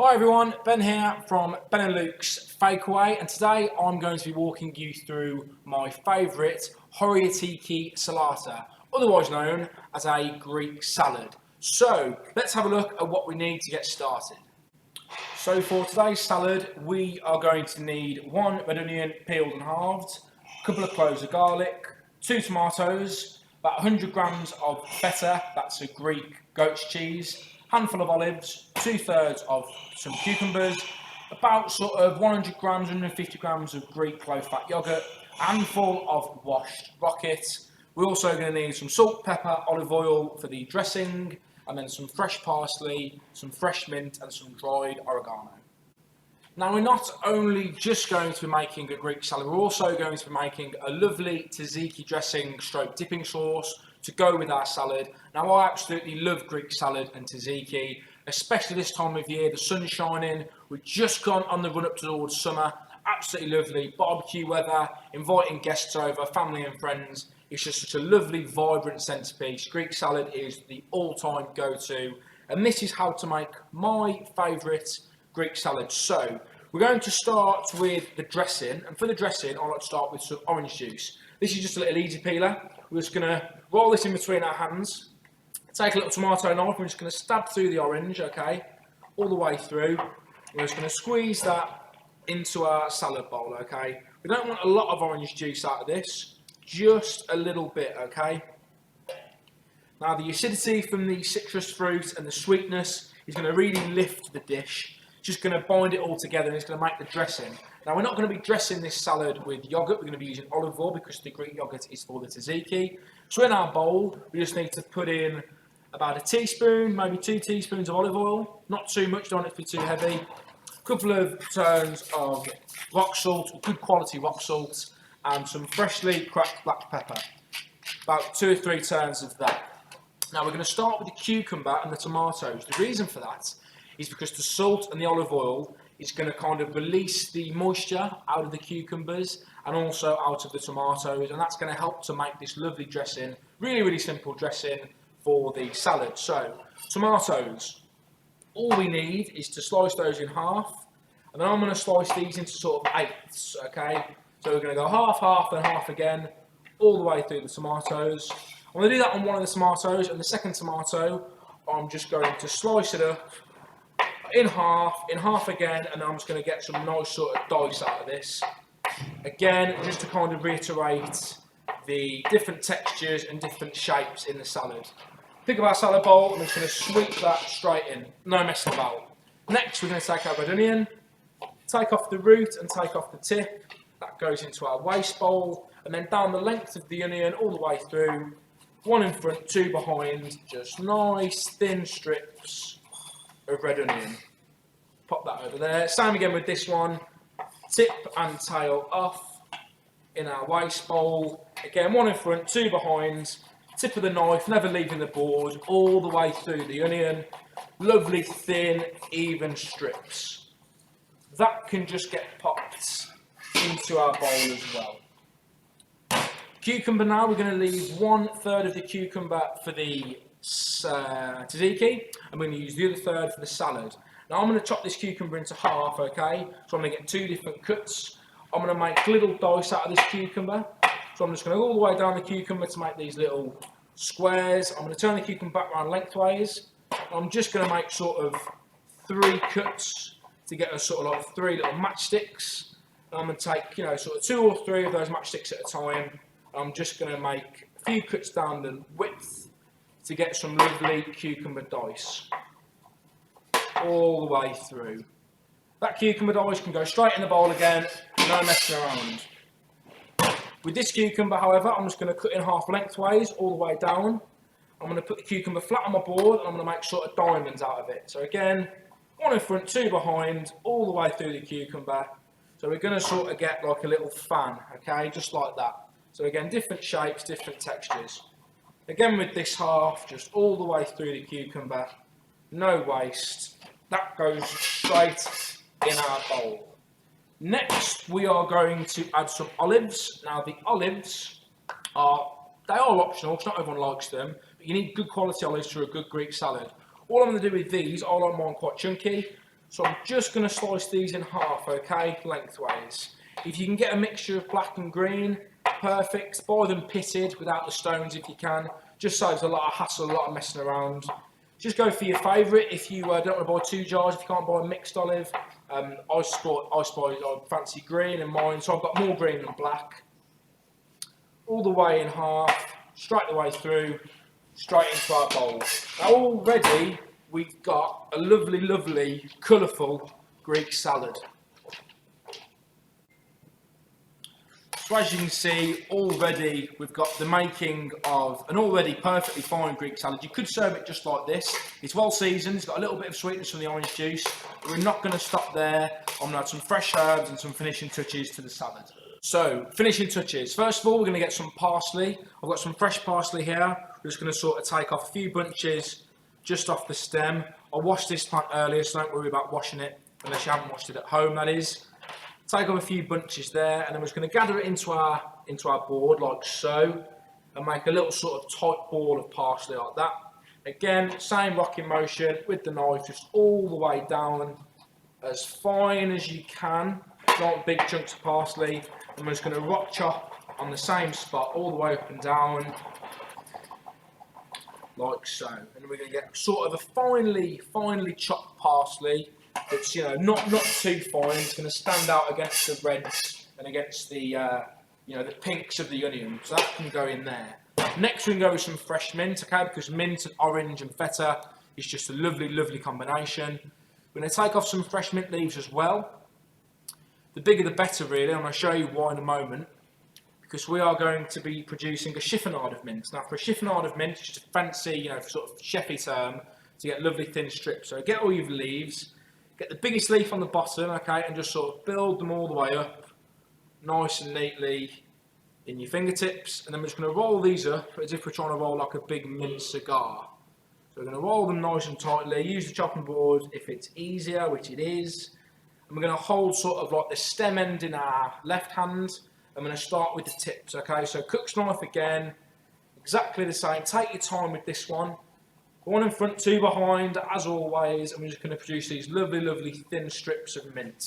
Hi everyone, Ben here from Ben and Luke's Fakeaway, and today I'm going to be walking you through my favourite Horiatiki Salata, otherwise known as a Greek salad. So let's have a look at what we need to get started. So for today's salad, we are going to need one red onion peeled and halved, a couple of cloves of garlic, 2 tomatoes, about 100 grams of feta, that's a Greek goat's cheese, handful of olives, 2/3 of some cucumbers, about sort of 100 grams, 150 grams of Greek low-fat yogurt, a handful of washed rocket. We're also going to need some salt, pepper, olive oil for the dressing, and then some fresh parsley, some fresh mint, and some dried oregano. Now, we're not only just going to be making a Greek salad, we're also going to be making a lovely tzatziki dressing stroke dipping sauce to go with our salad. Now, I absolutely love Greek salad and tzatziki, especially this time of year. The sun's shining, we've just gone on the run up towards summer. Absolutely lovely barbecue weather, inviting guests over, family and friends. It's just such a lovely, vibrant centrepiece. Greek salad is the all-time go-to, and this is how to make my favourite Greek salad. So we're going to start with the dressing, and for the dressing I like to start with some orange juice. This is just a little easy peeler. We're just going to roll this in between our hands, take a little tomato knife, we're just going to stab through the orange, okay, all the way through. We're just going to squeeze that into our salad bowl, okay. We don't want a lot of orange juice out of this, just a little bit, okay. Now the acidity from the citrus fruit and the sweetness is going to really lift the dish. It's just going to bind it all together and it's going to make the dressing. Now we're not going to be dressing this salad with yogurt, we're going to be using olive oil because the Greek yogurt is for the tzatziki. So in our bowl, we just need to put in about a teaspoon, maybe 2 teaspoons of olive oil. Not too much, don't want it to be too heavy. A couple of turns of rock salt, good quality rock salt, and some freshly cracked black pepper. About 2 or 3 turns of that. Now we're going to start with the cucumber and the tomatoes. The reason for that is because the salt and the olive oil is going to kind of release the moisture out of the cucumbers and also out of the tomatoes, and that's going to help to make this lovely dressing, really simple dressing for the salad. So tomatoes, all we need is to slice those in half, and then I'm going to slice these into sort of eighths, okay? So we're going to go half, half, and half again, all the way through the tomatoes. I'm going to do that on one of the tomatoes, and the second tomato, I'm just going to slice it up in half again, and I'm just going to get some nice sort of dice out of this. Again, just to kind of reiterate the different textures and different shapes in the salad. Pick up our salad bowl, and I'm just going to sweep that straight in, no messing about. Next, we're going to take our red onion, take off the root and take off the tip. That goes into our waste bowl, and then down the length of the onion all the way through, 1 in front, 2 behind, just nice thin strips of red onion. Pop that over there. Same again with this one, tip and tail off in our waste bowl. Again, 1 in front, 2 behind, tip of the knife, never leaving the board, all the way through the onion. Lovely thin, even strips. That can just get popped into our bowl as well. Cucumber now, we're going to leave 1/3 of the cucumber for the tzatziki, and we're going to use the other third for the salad. Now I'm going to chop this cucumber into half, okay? So I'm going to get 2 different cuts. I'm going to make little dice out of this cucumber. So I'm just going to go all the way down the cucumber to make these little squares. I'm going to turn the cucumber back around lengthways. I'm just going to make sort of 3 cuts to get a sort of like 3 little matchsticks. And I'm going to take, sort of 2 or 3 of those matchsticks at a time. I'm just going to make a few cuts down the width to get some lovely cucumber dice all the way through. That cucumber dice can go straight in the bowl again, no messing around. With this cucumber, however, I'm just going to cut in half lengthways all the way down. I'm going to put the cucumber flat on my board, and I'm going to make sort of diamonds out of it. So again, 1 in front, 2 behind, all the way through the cucumber. So we're going to sort of get like a little fan, okay, just like that. So again, different shapes, different textures. Again with this half, just all the way through the cucumber, no waste. That goes straight in our bowl. Next, we are going to add some olives. Now the olives are optional, because not everyone likes them, but you need good quality olives for a good Greek salad. All I'm going to do with these, I like mine quite chunky, So I'm just going to slice these in half, okay, lengthways. If you can get a mixture of black and green, perfect. Buy them pitted without the stones if you can. Just saves a lot of hassle, a lot of messing around. Just go for your favourite. If you don't want to buy 2 jars, if you can't buy a mixed olive, I fancy green in mine, so I've got more green than black. All the way in half, straight the way through, straight into our bowl. Now already we've got a lovely, lovely, colourful Greek salad. So as you can see, already we've got the making of an already perfectly fine Greek salad. You could serve it just like this. It's well seasoned, it's got a little bit of sweetness from the orange juice. But we're not going to stop there. I'm going to add some fresh herbs and some finishing touches to the salad. So, finishing touches. First of all, we're going to get some parsley. I've got some fresh parsley here. We're just going to sort of take off a few bunches just off the stem. I washed this plant earlier, so don't worry about washing it, unless you haven't washed it at home, that is. Take off a few bunches there, and then we're just going to gather it into our board like so, and make a little sort of tight ball of parsley like that. Again, same rocking motion with the knife, just all the way down, as fine as you can. Not big chunks of parsley, and we're just going to rock chop on the same spot all the way up and down, like so. And we're going to get sort of a finely chopped parsley. It's not too fine. It's going to stand out against the reds and against the the pinks of the onion. So that can go in there. Next we can go with some fresh mint, okay? Because mint and orange and feta is just a lovely combination. We're going to take off some fresh mint leaves as well. The bigger the better, really. I'm going to show you why in a moment. Because we are going to be producing a chiffonade of mint. Now, for a chiffonade of mint, it's just a fancy, sort of chefy term to get lovely thin strips. So get all your leaves. Get the biggest leaf on the bottom, okay, and just sort of build them all the way up, nice and neatly in your fingertips. And then we're just going to roll these up as if we're trying to roll like a big mint cigar. So we're going to roll them nice and tightly, use the chopping board if it's easier, which it is. And we're going to hold sort of like the stem end in our left hand. I'm going to start with the tips, okay? So cook's knife again, exactly the same. Take your time with this one. One in front, 2 behind, as always, and we're just going to produce these lovely thin strips of mint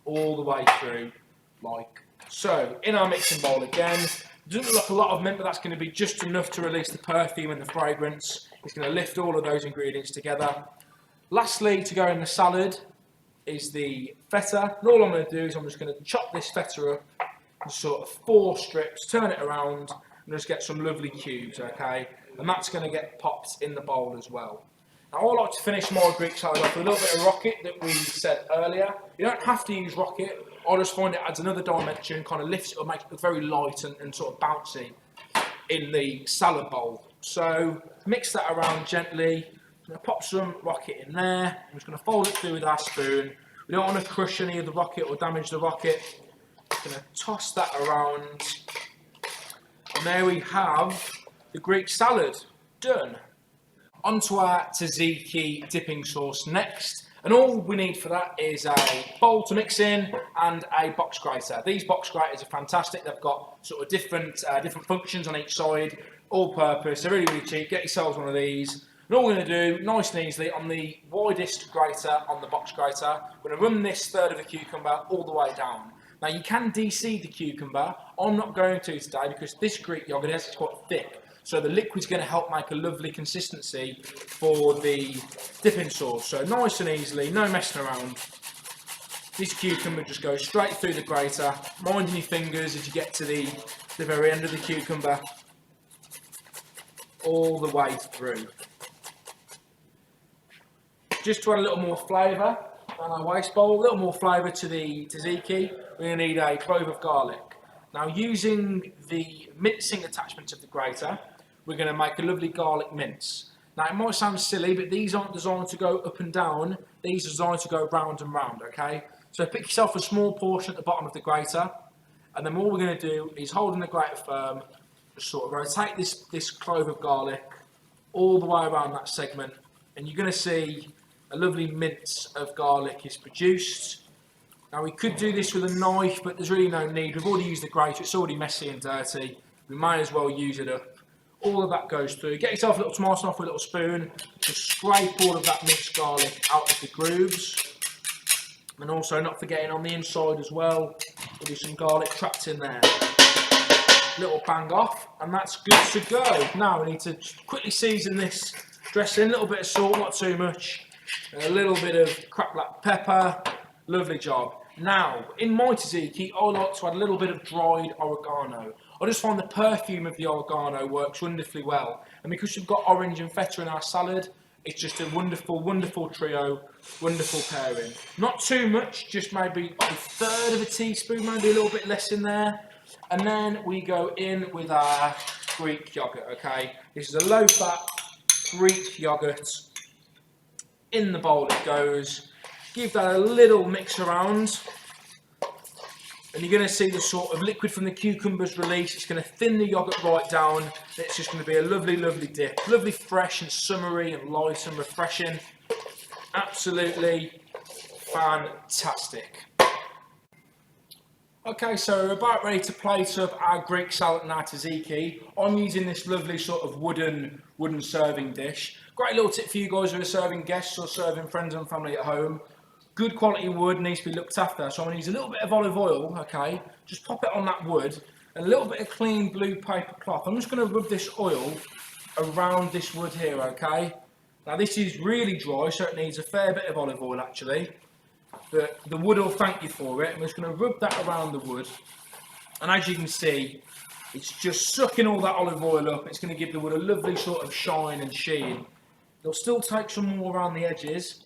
all the way through, like so. In our mixing bowl again, it doesn't look like a lot of mint, but that's going to be just enough to release the perfume and the fragrance. It's going to lift all of those ingredients together. Lastly, to go in the salad is the feta. And all I'm going to do is I'm just going to chop this feta up in sort of 4 strips, turn it around, and just get some lovely cubes, okay? And that's going to get popped in the bowl as well. Now I like to finish my Greek salad off with a little bit of rocket that we said earlier. You don't have to use rocket. I just find it adds another dimension, kind of lifts it or makes it look very light and sort of bouncy in the salad bowl. So mix that around gently. I'm going to pop some rocket in there. I'm just going to fold it through with our spoon. We don't want to crush any of the rocket or damage the rocket. I'm going to toss that around. And there we have the Greek salad done. Onto our tzatziki dipping sauce next, and all we need for that is a bowl to mix in and a box grater. These box graters are fantastic. They've got sort of different functions on each side, all purpose. They're really cheap. Get yourselves one of these. And all we're going to do, nice and easily, on the widest grater on the box grater, we're going to run this third of a cucumber all the way down. Now you can de-seed the cucumber. I'm not going to today because this Greek yogurt is quite thick. So the liquid's going to help make a lovely consistency for the dipping sauce. So nice and easily, no messing around. This cucumber just goes straight through the grater, minding your fingers as you get to the very end of the cucumber, all the way through. Just to add a little more flavour on our waste bowl, a little more flavour to the tzatziki, we're going to need a clove of garlic. Now using the mincing attachment of the grater, we're going to make a lovely garlic mince. Now it might sound silly, but these aren't designed to go up and down, these are designed to go round and round, okay? So pick yourself a small portion at the bottom of the grater, and then all we're going to do is holding the grater firm, just sort of rotate this clove of garlic all the way around that segment, and you're going to see a lovely mince of garlic is produced. Now we could do this with a knife, but there's really no need. We've already used the grater, it's already messy and dirty. We might as well use it up. all of that goes through. Get yourself a little tomato off with a little spoon. Just scrape all of that minced garlic out of the grooves. And also not forgetting on the inside as well, there'll be some garlic trapped in there. Little bang off, and that's good to go. Now we need to quickly season this dressing. A little bit of salt, not too much. And a little bit of cracked black pepper. Lovely job. Now, in my tzatziki, I like to add a little bit of dried oregano. I just find the perfume of the oregano works wonderfully well. And because we've got orange and feta in our salad, it's just a wonderful, wonderful trio, wonderful pairing. Not too much, just maybe a third of a teaspoon, maybe a little bit less in there. And then we go in with our Greek yogurt, okay? This is a low-fat Greek yogurt. In the bowl it goes. Give that a little mix around. And you're going to see the sort of liquid from the cucumbers release. It's going to thin the yogurt right down. It's just going to be a lovely, lovely dip. Lovely, fresh and summery and light and refreshing. Absolutely fantastic. Okay, so we're about ready to plate up our Greek salad and our tzatziki. I'm using this lovely sort of wooden serving dish. Great little tip for you guys who are serving guests or serving friends and family at home. Good quality wood needs to be looked after, so I'm going to use a little bit of olive oil, okay? Just pop it on that wood, and a little bit of clean blue paper cloth. I'm just going to rub this oil around this wood here, okay? Now this is really dry, so it needs a fair bit of olive oil actually. But the wood will thank you for it. I'm just going to rub that around the wood, and as you can see, it's just sucking all that olive oil up. It's going to give the wood a lovely sort of shine and sheen. It'll still take some more around the edges.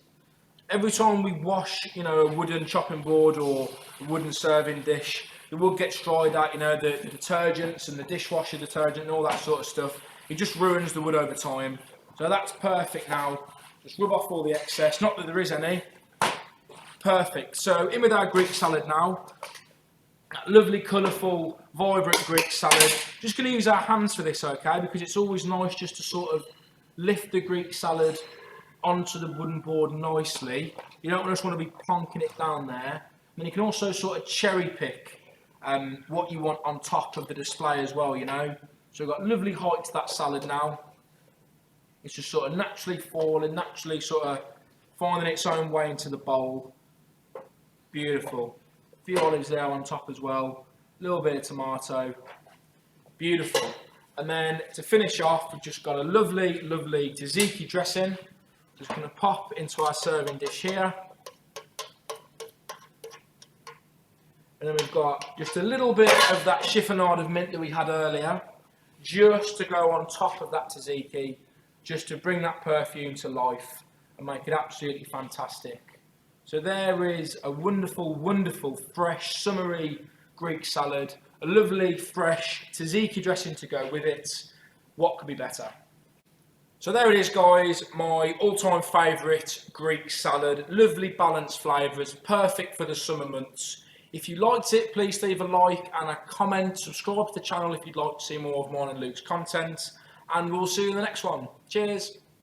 Every time we wash, you know, a wooden chopping board or a wooden serving dish, the wood gets dried out, you know, the detergents and the dishwasher detergent and all that sort of stuff. It just ruins the wood over time. So that's perfect now. Just rub off all the excess, not that there is any. Perfect. So in with our Greek salad now. That lovely, colourful, vibrant Greek salad. Just going to use our hands for this, okay, because it's always nice just to sort of lift the Greek salad onto the wooden board nicely. You don't just want to be plonking it down there. And then you can also sort of cherry pick what you want on top of the display as well, you know. So we've got lovely height to that salad now. It's just sort of naturally falling, naturally sort of finding its own way into the bowl. Beautiful. A few olives there on top as well. A little bit of tomato. Beautiful. And then to finish off, we've just got a lovely, lovely tzatziki dressing. Just going to pop into our serving dish here. And then we've got just a little bit of that chiffonade of mint that we had earlier, just to go on top of that tzatziki, just to bring that perfume to life and make it absolutely fantastic. So there is a wonderful, wonderful, fresh, summery Greek salad, a lovely, fresh tzatziki dressing to go with it. What could be better? So there it is, guys, my all-time favourite Greek salad. Lovely balanced flavours, perfect for the summer months. If you liked it, please leave a like and a comment. Subscribe to the channel if you'd like to see more of mine and Luke's content. And we'll see you in the next one. Cheers.